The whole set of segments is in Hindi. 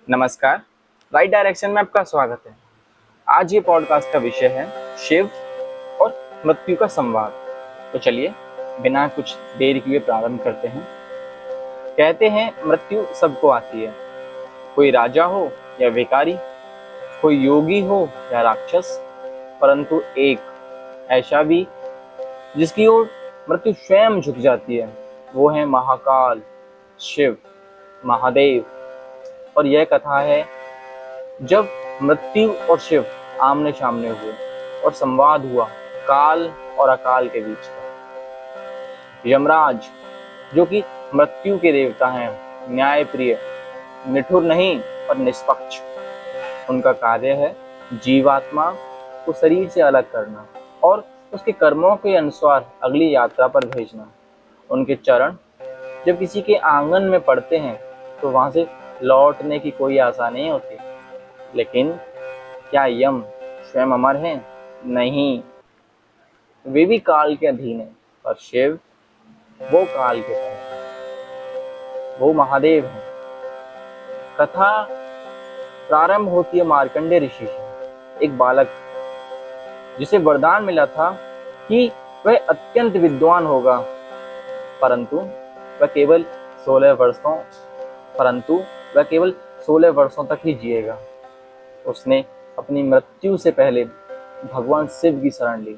नमस्कार। राइट डायरेक्शन में आपका स्वागत है। आज ये पॉडकास्ट का विषय है शिव और मृत्यु का संवाद। तो चलिए बिना कुछ देर किए प्रारंभ करते हैं। कहते हैं मृत्यु सबको आती है, कोई राजा हो या भिखारी, कोई योगी हो या राक्षस, परंतु एक ऐसा भी जिसकी ओर मृत्यु स्वयं झुक जाती है, वो है महाकाल, शिव, महादेव। और यह कथा है जब मृत्यु और शिव आमने सामने हुए और संवाद हुआ काल और अकाल के बीच का। यमराज, जो कि मृत्यु के देवता हैं, न्याय प्रिय, निठुर नहीं पर निष्पक्ष। उनका कार्य है जीवात्मा को शरीर से अलग करना और उसके कर्मों के अनुसार अगली यात्रा पर भेजना। उनके चरण जब किसी के आंगन में पड़ते हैं तो वहां से लौटने की कोई आशा नहीं होती। लेकिन क्या यम स्वयं अमर हैं? नहीं, वे भी काल के अधीन हैं। पर शिव, वो काल के हैं, वो महादेव हैं। कथा प्रारंभ होती है मार्कंडेय ऋषि से। एक बालक जिसे वरदान मिला था कि वह अत्यंत विद्वान होगा, परंतु वह केवल 16 वर्षों परंतु वह केवल 16 वर्षों तक ही जिएगा। उसने अपनी मृत्यु से पहले भगवान शिव की शरण ली।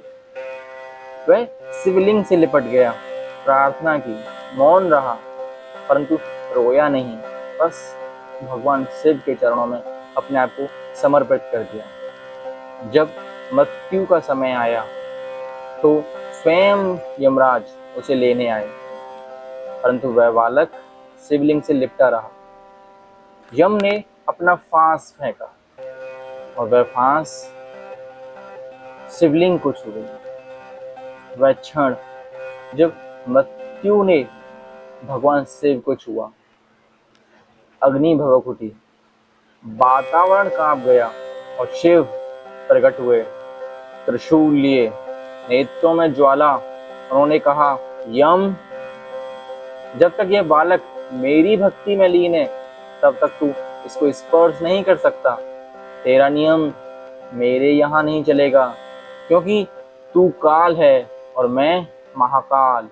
वह शिवलिंग से लिपट गया, प्रार्थना की, मौन रहा, परंतु रोया नहीं। बस भगवान शिव के चरणों में अपने आप को समर्पित कर दिया। जब मृत्यु का समय आया तो स्वयं यमराज उसे लेने आए, परंतु वह बालक शिवलिंग से लिपटा रहा। यम ने अपना फांस फेंका और वह फांस शिवलिंग को छू गई। वह क्षण जब मृत्यु ने भगवान शिव को छुआ, अग्नि भभक उठी, वातावरण कांप गया और शिव प्रकट हुए, त्रिशूल लिए, नेत्रों में ज्वाला। उन्होंने कहा, यम, जब तक यह बालक मेरी भक्ति में लीन है तब तक तू इसको स्पर्श नहीं कर सकता। तेरा नियम मेरे यहाँ नहीं चलेगा, क्योंकि तू काल है और मैं महाकाल।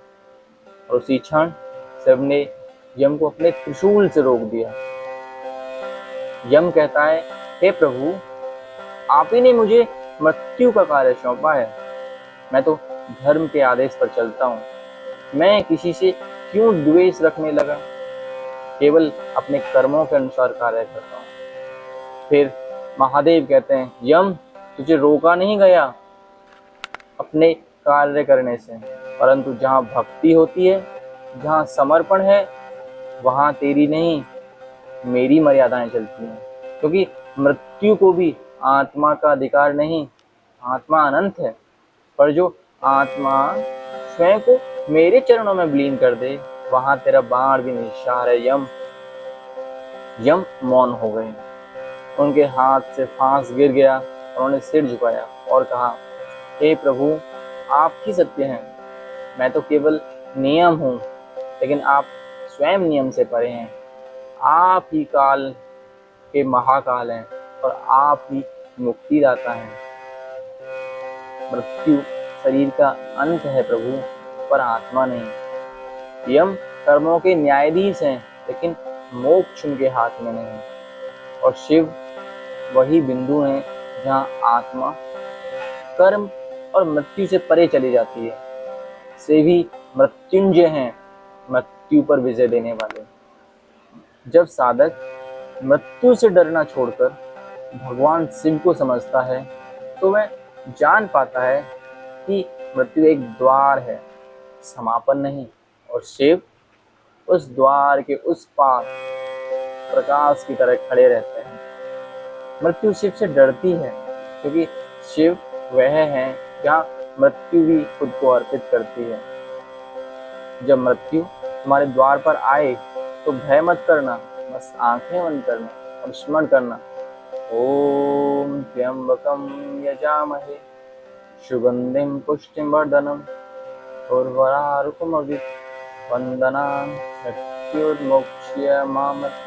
और उसी क्षण शिव ने यम को अपने त्रिशूल से रोक दिया। यम कहता है, हे प्रभु, आप ही ने मुझे मृत्यु का कार्य सौंपा है। मैं तो धर्म के आदेश पर चलता हूँ। मैं किसी से क्यों द्वेष रखने लगा? केवल अपने कर्मों के अनुसार कार्य करता हूँ। फिर महादेव कहते हैं, यम, तुझे रोका नहीं गया अपने कार्य करने से, परंतु जहाँ भक्ति होती है, जहाँ समर्पण है, वहाँ तेरी नहीं मेरी मर्यादाएं चलती हैं। क्योंकि मृत्यु को भी आत्मा का अधिकार नहीं, आत्मा अनंत है। पर जो आत्मा स्वयं को मेरे चरणों में विलीन कर दे, वहां तेरा बाण भी निशार है। यम मौन हो गए। उनके हाथ से फांस गिर गया। उन्होंने सिर झुकाया और कहा, हे प्रभु, आप ही सत्य हैं। मैं तो केवल नियम हूँ, लेकिन आप स्वयं नियम से परे हैं। आप ही काल के महाकाल हैं और आप ही मुक्तिदाता हैं। मृत्यु शरीर का अंत है प्रभु, पर आत्मा नहीं। यम कर्मों के न्यायाधीश हैं, लेकिन मोक्ष उनके हाथ में नहीं। और शिव वही बिंदु है जहाँ आत्मा कर्म और मृत्यु से परे चली जाती है। से भी मृत्युंजय हैं, मृत्यु पर विजय देने वाले। जब साधक मृत्यु से डरना छोड़कर भगवान शिव को समझता है तो वह जान पाता है कि मृत्यु एक द्वार है, समापन नहीं। और शिव उस द्वार के उस पार प्रकाश की तरह खड़े रहते हैं। मृत्यु शिव से डरती है, क्योंकि शिव वह है जहाँ मृत्यु भी खुद को अर्पित करती है। जब मृत्यु तुम्हारे द्वार पर आए तो भय मत करना, बस आंखें बंद करना और स्मरण करना, ओम त्र्यंबकम यजामहे सुगंधिम पुष्टिवर्धनम उर्वारुकमिव वंदना मृत्युर्मोक्ष्य मामृत्युर्मा।